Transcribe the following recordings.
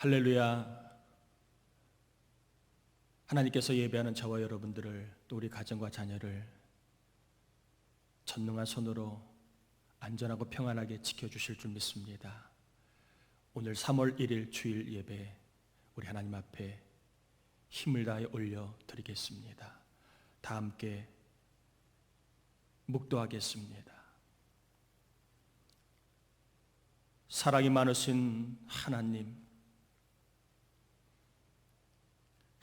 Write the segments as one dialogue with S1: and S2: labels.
S1: 할렐루야. 하나님께서 예배하는 저와 여러분들을, 또 우리 가정과 자녀를 전능한 손으로 안전하고 평안하게 지켜주실 줄 믿습니다. 오늘 3월 1일 주일 예배, 우리 하나님 앞에 힘을 다해 올려드리겠습니다. 다 함께 묵도하겠습니다. 사랑이 많으신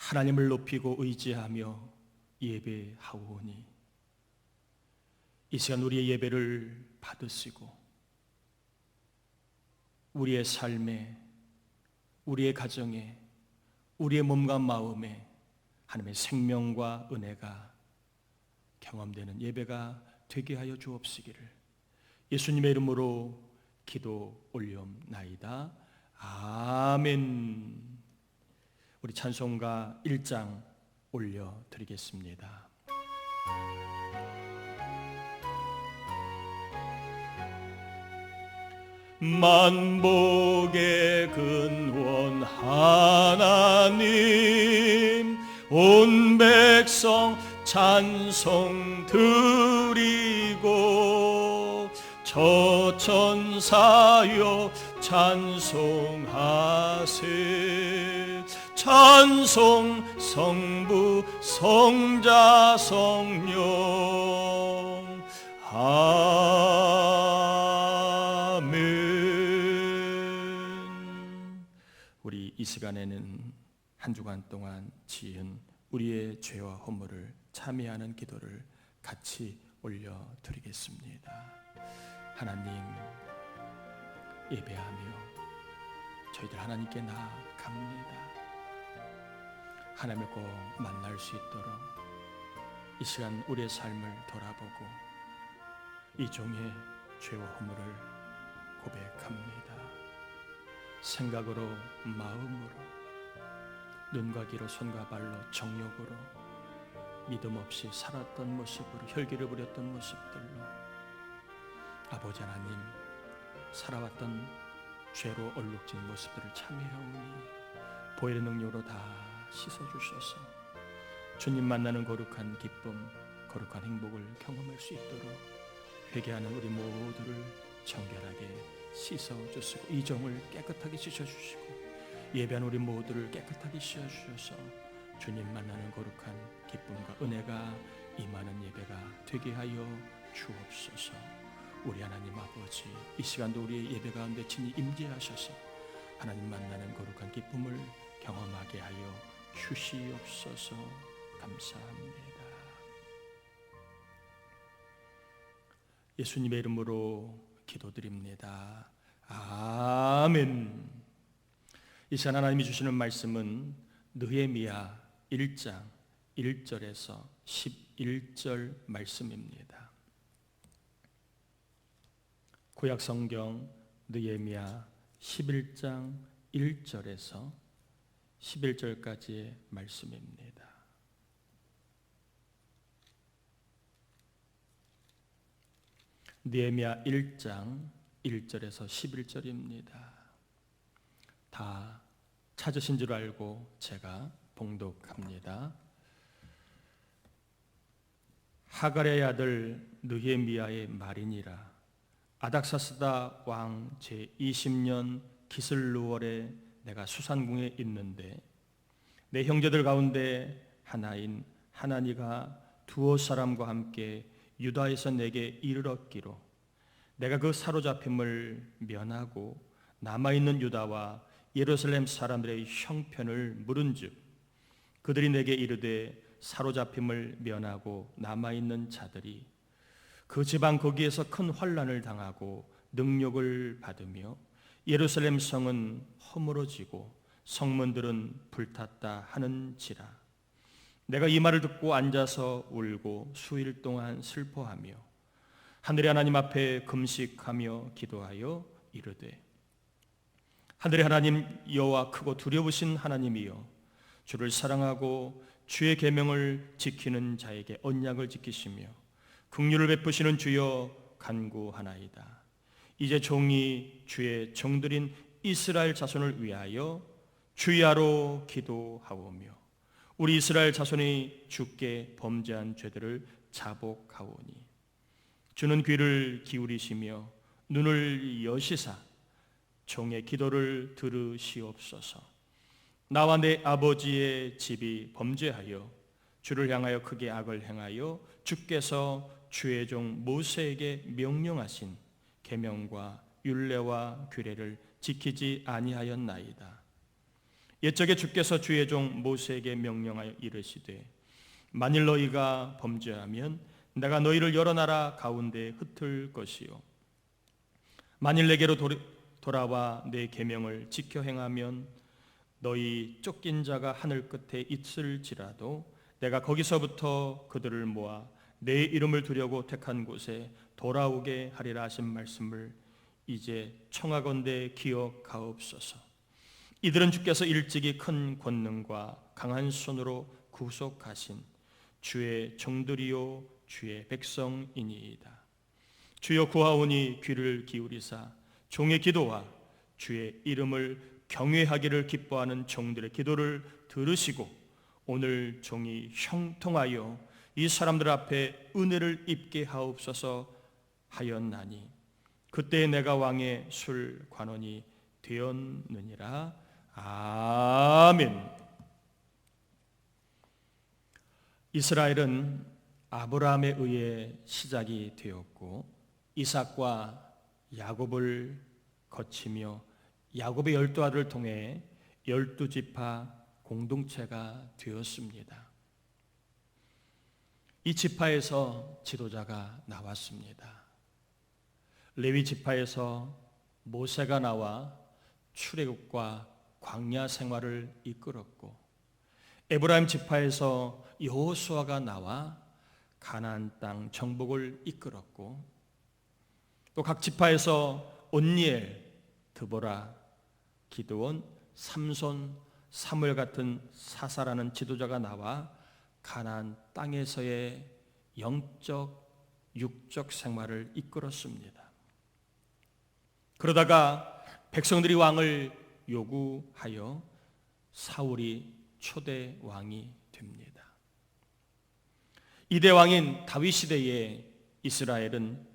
S1: 하나님을 높이고 의지하며 예배하오니 이 시간 우리의 예배를 받으시고 우리의 삶에, 우리의 가정에, 우리의 몸과 마음에 하나님의 생명과 은혜가 경험되는 예배가 되게 하여 주옵시기를 예수님의 이름으로 기도 올려옵나이다. 아멘. 우리 찬송가 1장 올려드리겠습니다. 만복의 근원 하나님, 온 백성 찬송 드리고 저천사여 찬송하세. 찬송 성부 성자 성령 아멘. 우리 이 시간에는 한 주간 동안 지은 우리의 죄와 허물을 참회하는 기도를 같이 올려드리겠습니다. 하나님, 예배하며 저희들 하나님께 나아갑니다. 하나님을 꼭 만날 수 있도록 이 시간 우리의 삶을 돌아보고 이 종의 죄와 허물을 고백합니다. 생각으로, 마음으로, 눈과 귀로, 손과 발로, 정욕으로 믿음 없이 살았던 모습으로, 혈기를 부렸던 모습들로 아버지 하나님, 살아왔던 죄로 얼룩진 모습들을 참회하오니 보혈의 능력으로 다 씻어주셔서 주님 만나는 거룩한 기쁨, 거룩한 행복을 경험할 수 있도록 회개하는 우리 모두를 정결하게 씻어주시고 이 종을 깨끗하게 씻어주시고 예배하는 우리 모두를 깨끗하게 씻어주셔서 주님 만나는 거룩한 기쁨과 은혜가 임하는 예배가 되게 하여 주옵소서. 우리 하나님 아버지, 이 시간도 우리의 예배 가운데 친히 임재하셔서 하나님 만나는 거룩한 기쁨을 경험하게 하여 주시옵소서. 감사합니다. 예수님의 이름으로 기도드립니다. 아멘. 이 시간 하나님이 주시는 말씀은 느헤미야 1장 1절에서 11절 말씀입니다. 구약 성경 느헤미야 11장 1절에서 11절까지의 말씀입니다. 느헤미야 1장 1절에서 11절입니다. 다 찾으신 줄 알고 제가 봉독합니다. 하갈의 아들 느헤미야의 말이니라. 아닥사스다 왕 제20년 기슬루월에 내가 수산궁에 있는데 내 형제들 가운데 하나인 하나니가 두어 사람과 함께 유다에서 내게 이르렀기로 내가 그 사로잡힘을 면하고 남아있는 유다와 예루살렘 사람들의 형편을 물은즉 그들이 내게 이르되 사로잡힘을 면하고 남아있는 자들이 그 지방 거기에서 큰 환난을 당하고 능욕을 받으며 예루살렘 성은 허물어지고 성문들은 불탔다 하는지라. 내가 이 말을 듣고 앉아서 울고 수일 동안 슬퍼하며 하늘의 하나님 앞에 금식하며 기도하여 이르되 하늘의 하나님 여호와 크고 두려우신 하나님이여 주를 사랑하고 주의 계명을 지키는 자에게 언약을 지키시며 긍휼을 베푸시는 주여 간구하나이다. 이제 종이 주의 종들인 이스라엘 자손을 위하여 주야로 기도하오며 우리 이스라엘 자손이 주께 범죄한 죄들을 자복하오니 주는 귀를 기울이시며 눈을 여시사 종의 기도를 들으시옵소서. 나와 내 아버지의 집이 범죄하여 주를 향하여 크게 악을 행하여 주께서 주의 종 모세에게 명령하신 계명과 율례와 규례를 지키지 아니하였나이다. 옛적에 주께서 주의 종 모세에게 명령하여 이르시되 만일 너희가 범죄하면 내가 너희를 여러 나라 가운데 흩을 것이요 만일 내게로 돌아와 내 계명을 지켜 행하면 너희 쫓긴 자가 하늘 끝에 있을지라도 내가 거기서부터 그들을 모아 내 이름을 두려고 택한 곳에 돌아오게 하리라 하신 말씀을 이제 청하건대 기억하옵소서. 이들은 주께서 일찍이 큰 권능과 강한 손으로 구속하신 주의 종들이요 주의 백성이니이다. 주여 구하오니 귀를 기울이사 종의 기도와 주의 이름을 경외하기를 기뻐하는 종들의 기도를 들으시고 오늘 종이 형통하여 이 사람들 앞에 은혜를 입게 하옵소서 하였나니 그때 내가 왕의 술 관원이 되었느니라. 아멘. 이스라엘은 아브라함에 의해 시작이 되었고 이삭과 야곱을 거치며 야곱의 12아들을 통해 12지파 공동체가 되었습니다. 이 지파에서 지도자가 나왔습니다. 레위 지파에서 모세가 나와 출애굽과 광야 생활을 이끌었고 에브라임 지파에서 여호수아가 나와 가나안 땅 정복을 이끌었고 또 각 지파에서 온니엘, 드보라, 기드온, 삼손, 사무엘 같은 사사라는 지도자가 나와 가나안 땅에서의 영적, 육적 생활을 이끌었습니다. 그러다가 백성들이 왕을 요구하여 사울이 초대 왕이 됩니다. 이대 왕인 다윗 시대에 이스라엘은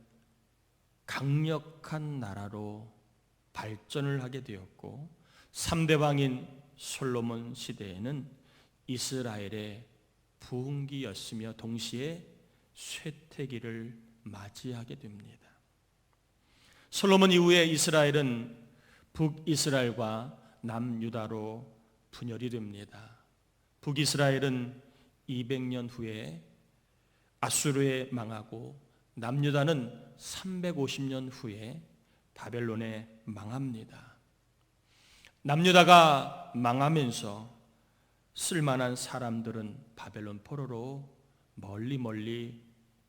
S1: 강력한 나라로 발전을 하게 되었고 3대 왕인 솔로몬 시대에는 이스라엘의 부흥기였으며 동시에 쇠퇴기를 맞이하게 됩니다. 솔로몬 이후에 이스라엘은 북이스라엘과 남유다로 분열이 됩니다. 북이스라엘은 200년 후에 아수르에 망하고 남유다는 350년 후에 바벨론에 망합니다. 남유다가 망하면서 쓸만한 사람들은 바벨론 포로로 멀리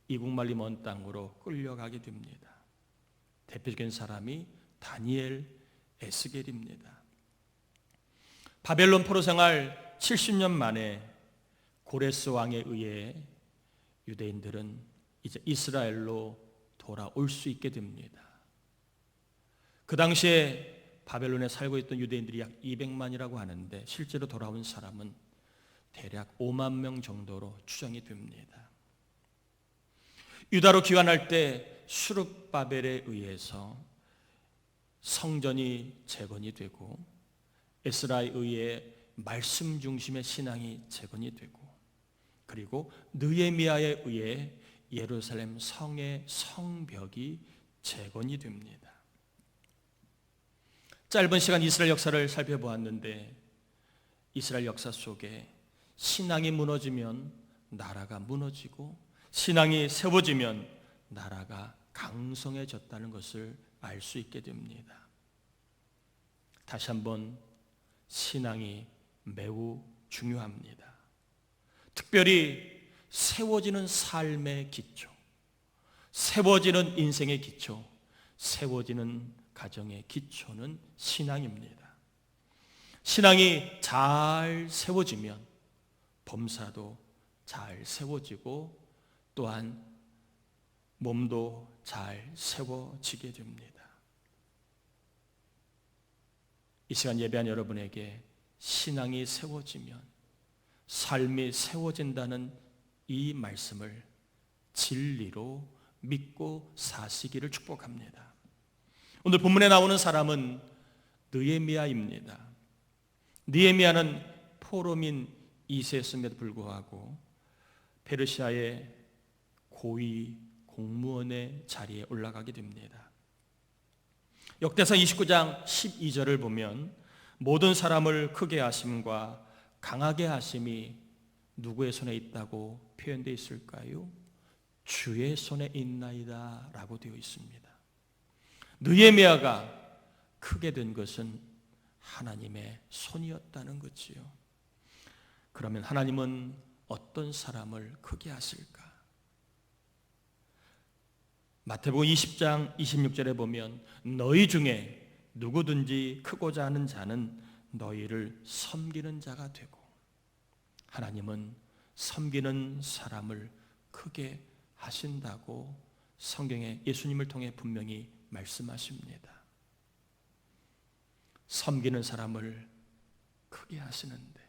S1: 이국만리 먼 땅으로 끌려가게 됩니다. 대표적인 사람이 다니엘, 에스겔입니다. 바벨론 포로 생활 70년 만에 고레스 왕에 의해 유대인들은 이제 이스라엘로 돌아올 수 있게 됩니다. 그 당시에 바벨론에 살고 있던 유대인들이 약 200만이라고 하는데 실제로 돌아온 사람은 대략 5만 명 정도로 추정이 됩니다. 유다로 귀환할 때 수룹바벨에 의해서 성전이 재건이 되고 에스라에 의해 말씀 중심의 신앙이 재건이 되고 그리고 느헤미야에 의해 예루살렘 성의 성벽이 재건이 됩니다. 짧은 시간 이스라엘 역사를 살펴보았는데 이스라엘 역사 속에 신앙이 무너지면 나라가 무너지고 신앙이 세워지면 나라가 강성해졌다는 것을 알 수 있게 됩니다. 다시 한번 신앙이 매우 중요합니다. 특별히 세워지는 삶의 기초, 세워지는 인생의 기초, 세워지는 가정의 기초는 신앙입니다. 신앙이 잘 세워지면 범사도 잘 세워지고 또한 몸도 잘 세워지게 됩니다. 이 시간 예배한 여러분에게 신앙이 세워지면 삶이 세워진다는 이 말씀을 진리로 믿고 사시기를 축복합니다. 오늘 본문에 나오는 사람은 느헤미야입니다. 느헤미야는 포로민 2세였음에도 불구하고 페르시아의 고위 공무원의 자리에 올라가게 됩니다. 역대상 29장 12절을 보면 모든 사람을 크게 하심과 강하게 하심이 누구의 손에 있다고 표현되어 있을까요? 주의 손에 있나이다 라고 되어 있습니다. 느헤미야가 크게 된 것은 하나님의 손이었다는 거지요. 그러면 하나님은 어떤 사람을 크게 하실까? 마태복음 20장 26절에 보면 너희 중에 누구든지 크고자 하는 자는 너희를 섬기는 자가 되고, 하나님은 섬기는 사람을 크게 하신다고 성경에 예수님을 통해 분명히 말씀하십니다. 섬기는 사람을 크게 하시는데,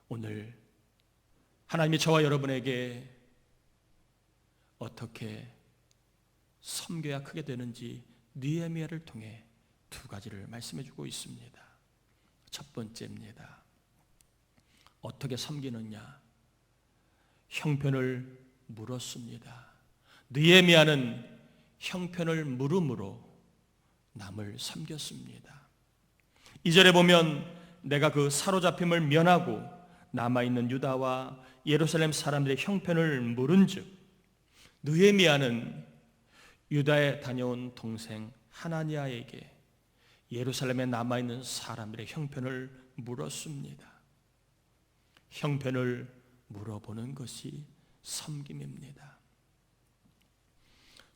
S1: 오늘 하나님이 저와 여러분에게 어떻게 섬겨야 크게 되는지 느헤미야를 통해 두 가지를 말씀해 주고 있습니다. 첫 번째입니다. 어떻게 섬기느냐? 형편을 물었습니다. 느헤미야는 형편을 물음으로 남을 섬겼습니다. 2절에 보면 내가 그 사로잡힘을 면하고 남아있는 유다와 예루살렘 사람들의 형편을 물은즉, 느헤미야는 유다에 다녀온 동생 하나니아에게 예루살렘에 남아있는 사람들의 형편을 물었습니다. 형편을 물어보는 것이 섬김입니다.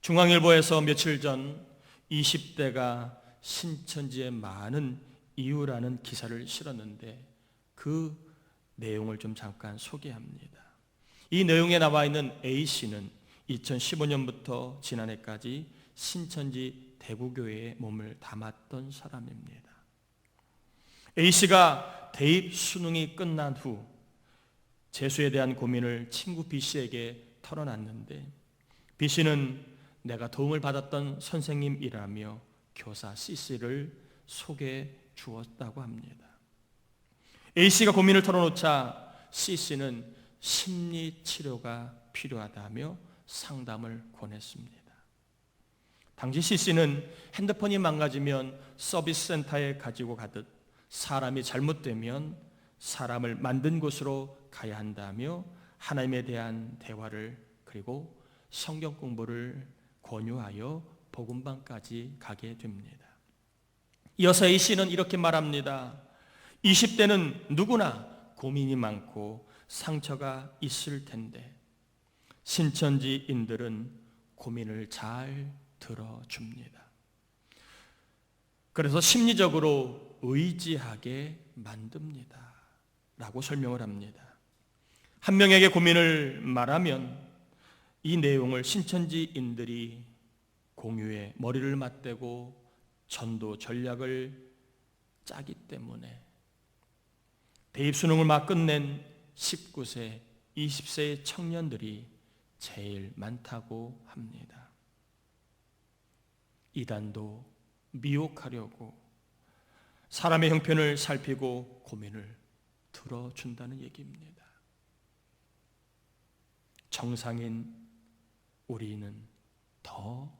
S1: 중앙일보에서 며칠 전 20대가 신천지의 많은 이유라는 기사를 실었는데 그 내용을 좀 잠깐 소개합니다. 이 내용에 나와 있는 A씨는 2015년부터 지난해까지 신천지 대구교회에 몸을 담았던 사람입니다. A씨가 대입 수능이 끝난 후 재수에 대한 고민을 친구 B씨에게 털어놨는데, B씨는 내가 도움을 받았던 선생님이라며 교사 C씨를 소개해 주었다고 합니다. A씨가 고민을 털어놓자 C씨는 심리치료가 필요하다며 상담을 권했습니다. 당시 C씨는 핸드폰이 망가지면 서비스 센터에 가지고 가듯 사람이 잘못되면 사람을 만든 곳으로 가야 한다며 하나님에 대한 대화를, 그리고 성경 공부를 권유하여 복음방까지 가게 됩니다. 이어서 A씨는 이렇게 말합니다. 20대는 누구나 고민이 많고 상처가 있을 텐데 신천지인들은 고민을 잘 들어줍니다. 그래서 심리적으로 의지하게 만듭니다 라고 설명을 합니다. 한 명에게 고민을 말하면 이 내용을 신천지인들이 공유에 머리를 맞대고 전도 전략을 짜기 때문에 대입 수능을 막 끝낸 19세, 20세의 청년들이 제일 많다고 합니다. 이단도 미혹하려고 사람의 형편을 살피고 고민을 들어준다는 얘기입니다. 정상인 우리는 더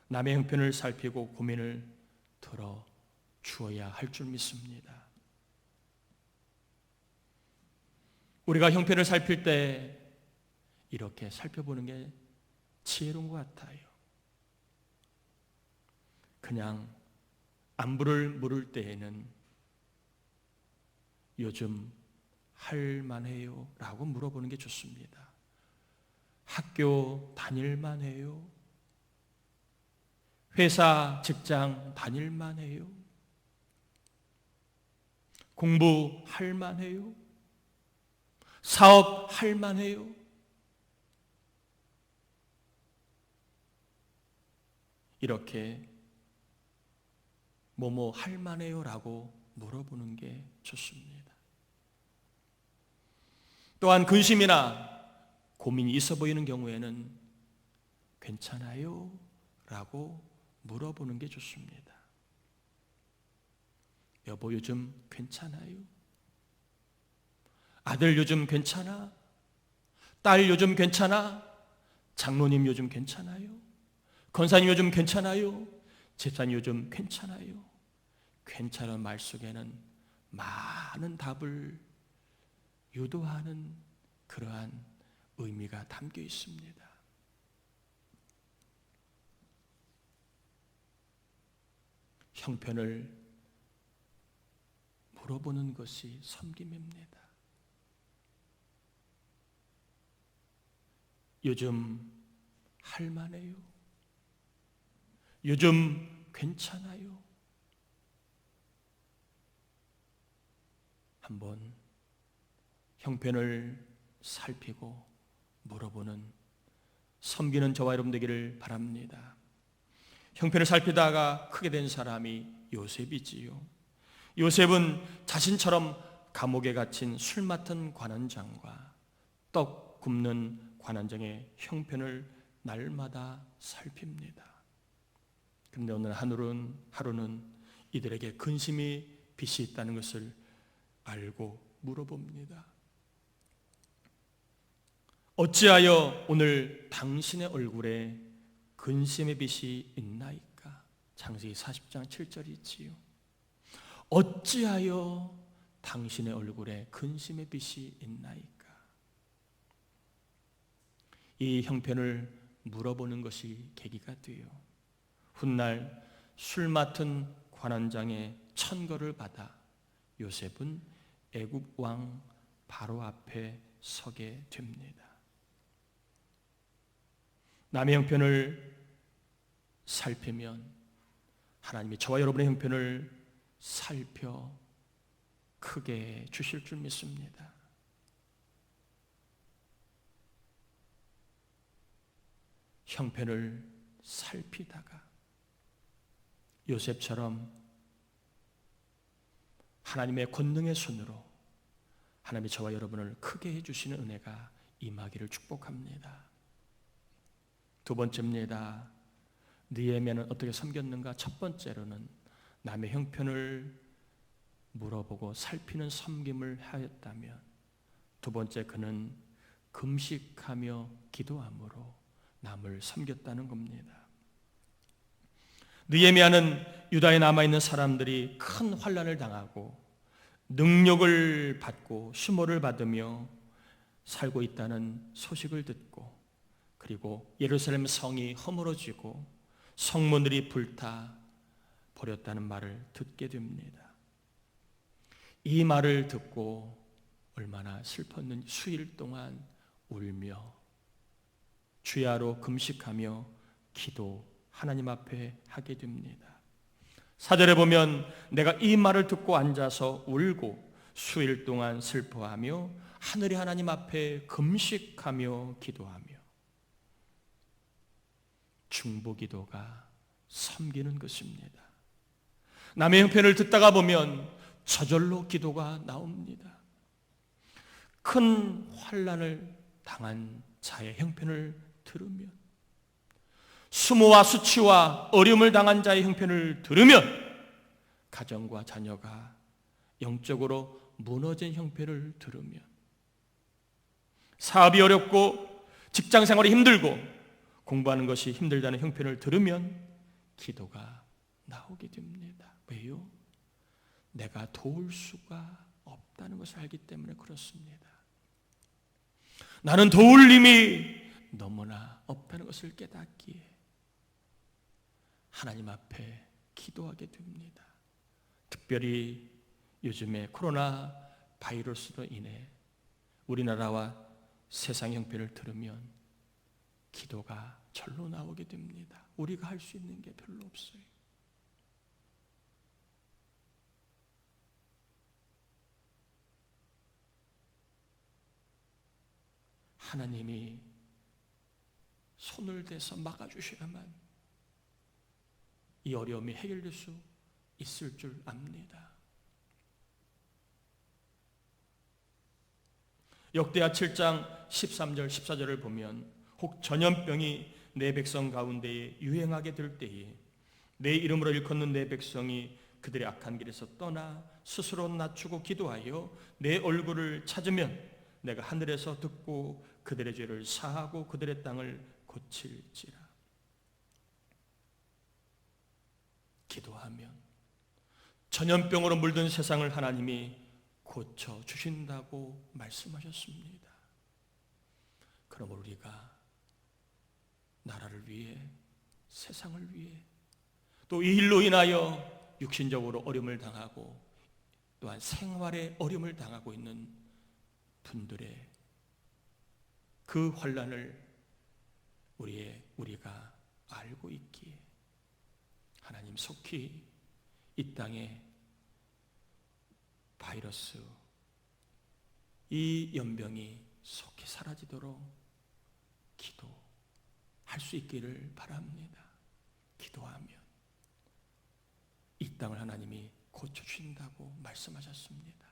S1: 남의 형편을 살피고 고민을 들어주어야 할 줄 믿습니다. 우리가 형편을 살필 때 이렇게 살펴보는 게 지혜로운 것 같아요. 그냥 안부를 물을 때에는 요즘 할만해요? 라고 물어보는 게 좋습니다. 학교 다닐만해요? 회사, 직장 다닐만해요? 공부할만해요? 사업할만해요? 이렇게 뭐뭐 할만해요 라고 물어보는 게 좋습니다. 또한 근심이나 고민이 있어 보이는 경우에는 괜찮아요? 라고 물어보는 게 좋습니다. 여보, 요즘 괜찮아요? 아들 요즘 괜찮아? 딸 요즘 괜찮아? 장로님 요즘 괜찮아요? 권사님 요즘 괜찮아요? 집사님 요즘 괜찮아요? 괜찮은 말 속에는 많은 답을 유도하는 그러한 의미가 담겨 있습니다. 형편을 물어보는 것이 섬김입니다. 요즘 할만해요? 요즘 괜찮아요? 한번 형편을 살피고 물어보는 섬기는 저와 여러분 되기를 바랍니다. 형편을 살피다가 크게 된 사람이 요셉이지요. 요셉은 자신처럼 감옥에 갇힌 술 맡은 관원장과 떡 굽는 관원장의 형편을 날마다 살핍니다. 그런데 오늘 하루는 이들에게 근심이 빚이 있다는 것을 알고 물어봅니다. 어찌하여 오늘 당신의 얼굴에 근심의 빛이 있나이까? 창세기 40장 7절이 있지요. 어찌하여 당신의 얼굴에 근심의 빛이 있나이까? 이 형편을 물어보는 것이 계기가 되어 훗날 술 맡은 관원장의 천거를 받아 요셉은 애굽 왕 바로 앞에 서게 됩니다. 남의 형편을 살피면 하나님이 저와 여러분의 형편을 살펴 크게 주실 줄 믿습니다. 형편을 살피다가 요셉처럼 하나님의 권능의 손으로 하나님이 저와 여러분을 크게 해주시는 은혜가 임하기를 축복합니다. 두 번째입니다. 느헤미야는 어떻게 섬겼는가? 첫 번째로는 남의 형편을 물어보고 살피는 섬김을 하였다면, 두 번째 그는 금식하며 기도함으로 남을 섬겼다는 겁니다. 느헤미야는 유다에 남아있는 사람들이 큰 환난을 당하고 능력을 받고 수모를 받으며 살고 있다는 소식을 듣고, 그리고 예루살렘 성이 허물어지고 성문들이 불타 버렸다는 말을 듣게 됩니다. 이 말을 듣고 얼마나 슬펐는지 수일 동안 울며 주야로 금식하며 기도 하나님 앞에 하게 됩니다. 4절에 보면 내가 이 말을 듣고 앉아서 울고 수일 동안 슬퍼하며 하늘의 하나님 앞에 금식하며 기도하며, 중보기도가 섬기는 것입니다. 남의 형편을 듣다가 보면 저절로 기도가 나옵니다. 큰 환난을 당한 자의 형편을 들으면, 수모와 수치와 어려움을 당한 자의 형편을 들으면, 가정과 자녀가 영적으로 무너진 형편을 들으면, 사업이 어렵고 직장생활이 힘들고 공부하는 것이 힘들다는 형편을 들으면 기도가 나오게 됩니다. 왜요? 내가 도울 수가 없다는 것을 알기 때문에 그렇습니다. 나는 도울 힘이 너무나 없다는 것을 깨닫기에 하나님 앞에 기도하게 됩니다. 특별히 요즘에 코로나 바이러스로 인해 우리나라와 세상 형편을 들으면 기도가 절로 나오게 됩니다. 우리가 할 수 있는 게 별로 없어요. 하나님이 손을 대서 막아주셔야만 이 어려움이 해결될 수 있을 줄 압니다. 역대하 7장 13절 14절을 보면 혹 전염병이 내 백성 가운데에 유행하게 될 때에 내 이름으로 일컫는 내 백성이 그들의 악한 길에서 떠나 스스로 낮추고 기도하여 내 얼굴을 찾으면 내가 하늘에서 듣고 그들의 죄를 사하고 그들의 땅을 고칠지라. 기도하면 전염병으로 물든 세상을 하나님이 고쳐주신다고 말씀하셨습니다. 그럼 우리가 나라를 위해, 세상을 위해, 또 이 일로 인하여 육신적으로 어려움을 당하고 또한 생활에 어려움을 당하고 있는 분들의 그 환난을 우리가 알고 있기에 하나님 속히 이 땅에 바이러스, 이 연병이 속히 사라지도록 기도할 수 있기를 바랍니다. 기도하면 이 땅을 하나님이 고쳐주신다고 말씀하셨습니다.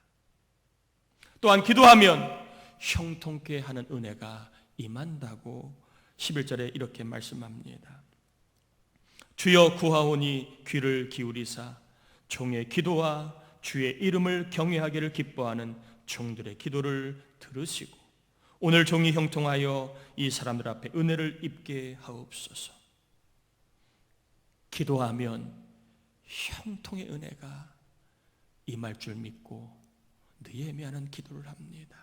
S1: 또한 기도하면 형통케 하는 은혜가 임한다고 11절에 이렇게 말씀합니다. 주여 구하오니 귀를 기울이사 종의 기도와 주의 이름을 경외하기를 기뻐하는 종들의 기도를 들으시고 오늘 종이 형통하여 이 사람들 앞에 은혜를 입게 하옵소서. 기도하면 형통의 은혜가 임할 줄 믿고 느헤미야는 기도를 합니다.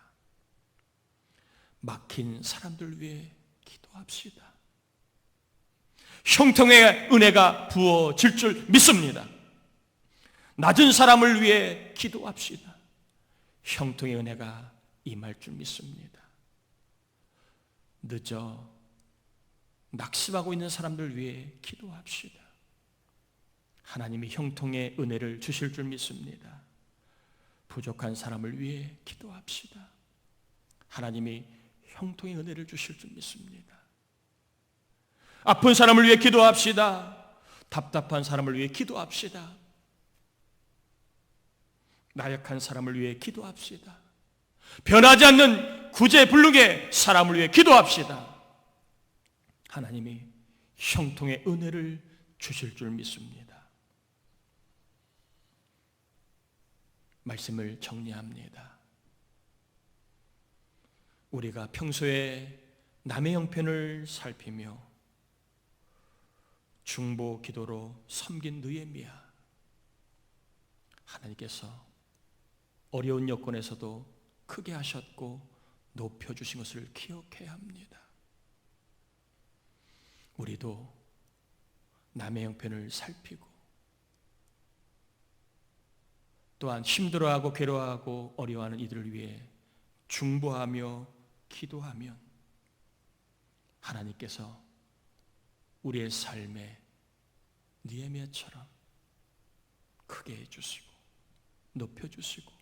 S1: 막힌 사람들 위해 기도합시다. 형통의 은혜가 부어질 줄 믿습니다. 낮은 사람을 위해 기도합시다. 형통의 은혜가 임할 줄 믿습니다. 늦어 낙심하고 있는 사람들 위해 기도합시다. 하나님이 형통의 은혜를 주실 줄 믿습니다. 부족한 사람을 위해 기도합시다. 하나님이 형통의 은혜를 주실 줄 믿습니다. 아픈 사람을 위해 기도합시다. 답답한 사람을 위해 기도합시다. 나약한 사람을 위해 기도합시다. 변하지 않는 구제불능의 사람을 위해 기도합시다. 하나님이 형통의 은혜를 주실 줄 믿습니다. 말씀을 정리합니다. 우리가 평소에 남의 형편을 살피며 중보 기도로 섬긴 느헤미야, 하나님께서 어려운 여건에서도 크게 하셨고 높여주신 것을 기억해야 합니다. 우리도 남의 형편을 살피고 또한 힘들어하고 괴로워하고 어려워하는 이들을 위해 중보하며 기도하면 하나님께서 우리의 삶에 느헤미야처럼 크게 해주시고 높여주시고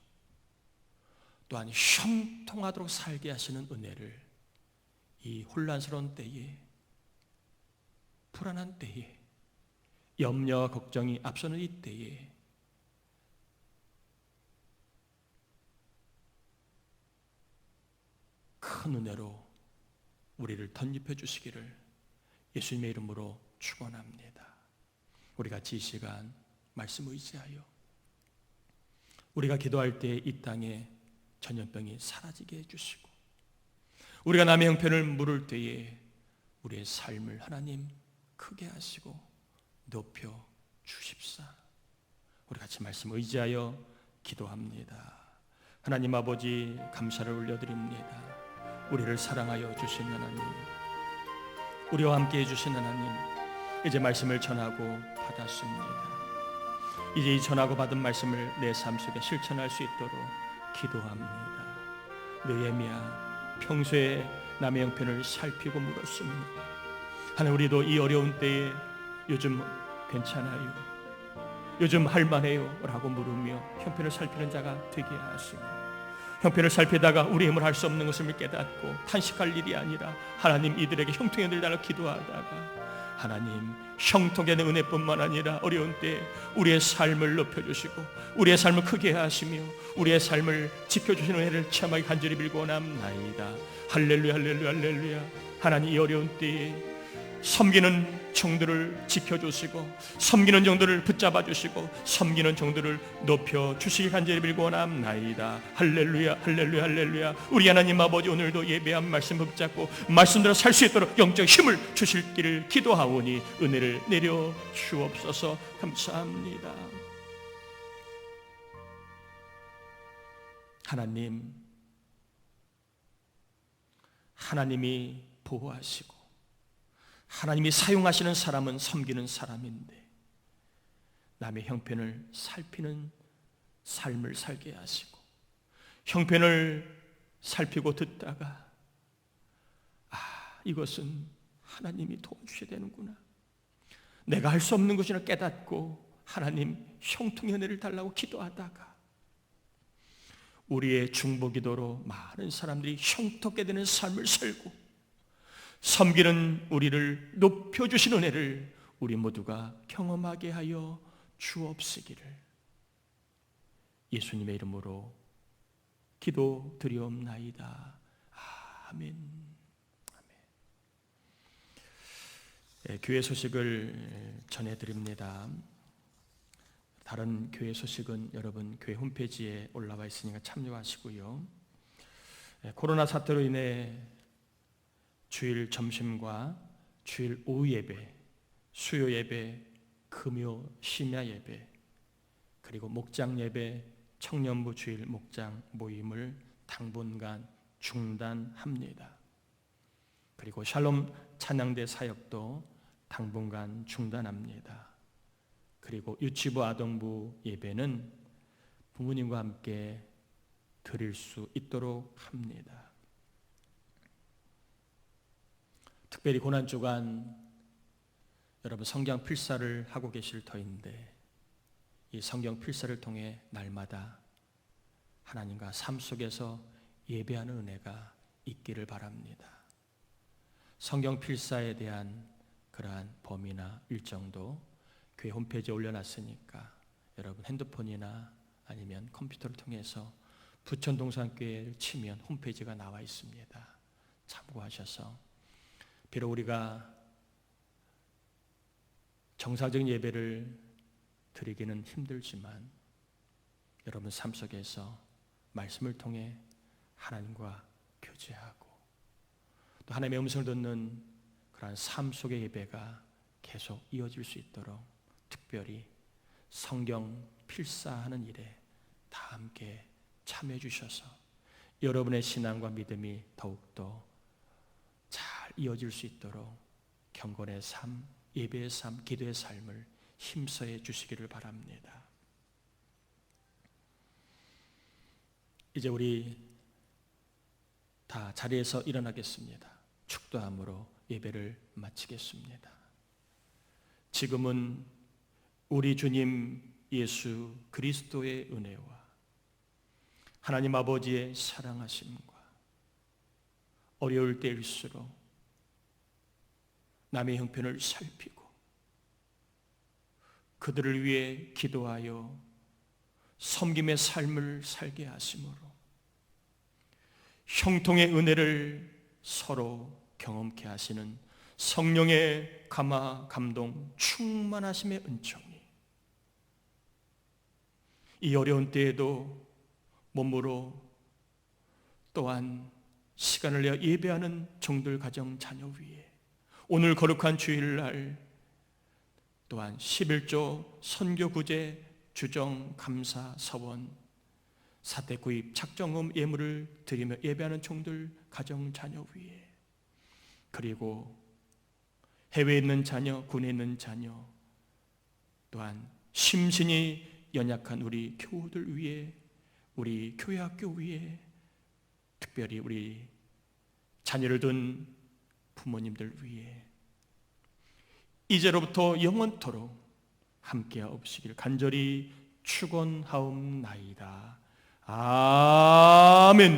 S1: 또한 형통하도록 살게 하시는 은혜를 이 혼란스러운 때에, 불안한 때에, 염려와 걱정이 앞서는 이 때에 큰 은혜로 우리를 덧입혀 주시기를 예수님의 이름으로 축원합니다. 우리 같이 이 시간 말씀 의지하여 우리가 기도할 때 이 땅에 전염병이 사라지게 해주시고 우리가 남의 형편을 물을 때에 우리의 삶을 하나님 크게 하시고 높여 주십사. 우리 같이 말씀 의지하여 기도합니다. 하나님 아버지, 감사를 올려드립니다. 우리를 사랑하여 주신 하나님, 우리와 함께 해주신 하나님, 이제 말씀을 전하고 받았습니다. 이제 이 전하고 받은 말씀을 내 삶 속에 실천할 수 있도록 기도합니다. 느헤미야 평소에 남의 형편을 살피고 물었습니다. 하나님, 우리도 이 어려운 때에 요즘 괜찮아요, 요즘 할만해요 라고 물으며 형편을 살피는 자가 되게 하시고, 형편을 살피다가 우리 힘을 할 수 없는 것을 깨닫고 탄식할 일이 아니라 하나님 이들에게 형통의 은혜를 달라 기도하다가 하나님, 형통의 은혜뿐만 아니라 어려운 때 우리의 삶을 높여주시고 우리의 삶을 크게 하시며 우리의 삶을 지켜주시는 은혜를 참하게 간절히 빌고 원합나이다. 할렐루야, 할렐루야, 할렐루야. 하나님, 이 어려운 때에 섬기는 종들을 지켜주시고 섬기는 종들을 붙잡아 주시고 섬기는 종들을 높여주시기 간절히 빌고 원합나이다. 할렐루야, 할렐루야, 할렐루야. 우리 하나님 아버지, 오늘도 예배한 말씀 붙잡고 말씀대로 살 수 있도록 영적 힘을 주실 길을 기도하오니 은혜를 내려 주옵소서. 감사합니다. 하나님, 하나님이 보호하시고 하나님이 사용하시는 사람은 섬기는 사람인데 남의 형편을 살피는 삶을 살게 하시고 형편을 살피고 듣다가 이것은 하나님이 도와주셔야 되는구나, 내가 할 수 없는 것이라 깨닫고 하나님 형통의 은혜를 달라고 기도하다가 우리의 중보기도로 많은 사람들이 형통하게 되는 삶을 살고 섬기는 우리를 높여주신 은혜를 우리 모두가 경험하게 하여 주옵시기를 예수님의 이름으로 기도드리옵나이다. 아멘. 네, 교회 소식을 전해드립니다. 다른 교회 소식은 여러분 교회 홈페이지에 올라와 있으니까 참여하시고요. 코로나 사태로 인해 주일 점심과 주일 오후 예배, 수요 예배, 금요 심야 예배, 그리고 목장 예배, 청년부 주일 목장 모임을 당분간 중단합니다. 그리고 샬롬 찬양대 사역도 당분간 중단합니다. 그리고 유치부 아동부 예배는 부모님과 함께 드릴 수 있도록 합니다. 특별히 고난주간 여러분 성경 필사를 하고 계실 터인데 이 성경 필사를 통해 날마다 하나님과 삶 속에서 예배하는 은혜가 있기를 바랍니다. 성경 필사에 대한 그러한 범위나 일정도 교회 홈페이지에 올려놨으니까 여러분 핸드폰이나 아니면 컴퓨터를 통해서 부천동산교회를 치면 홈페이지가 나와 있습니다. 참고하셔서 비록 우리가 정상적인 예배를 드리기는 힘들지만 여러분 삶 속에서 말씀을 통해 하나님과 교제하고 또 하나님의 음성을 듣는 그러한 삶 속의 예배가 계속 이어질 수 있도록 특별히 성경 필사하는 일에 다 함께 참여해 주셔서 여러분의 신앙과 믿음이 더욱더 잘 이어질 수 있도록 경건의 삶, 예배의 삶, 기도의 삶을 힘써해 주시기를 바랍니다. 이제 우리 다 자리에서 일어나겠습니다. 축도함으로 예배를 마치겠습니다. 지금은 우리 주님 예수 그리스도의 은혜와 하나님 아버지의 사랑하심과 어려울 때일수록 남의 형편을 살피고 그들을 위해 기도하여 섬김의 삶을 살게 하심으로 형통의 은혜를 서로 경험케 하시는 성령의 감화, 감동, 충만하심의 은총이 이 어려운 때에도 몸으로 또한 시간을 내어 예배하는 종들 가정 자녀 위에 오늘 거룩한 주일날 또한 11조 선교구제 주정 감사 서원 사대 구입 착정음 예물을 드리며 예배하는 종들 가정 자녀 위에 그리고 해외에 있는 자녀, 군에 있는 자녀 또한 심신이 연약한 우리 교우들 위에 우리 교회 학교 위에 특별히 우리 자녀를 둔 부모님들 위해 이제로부터 영원토록 함께하옵시길 간절히 축원하옵나이다. 아멘.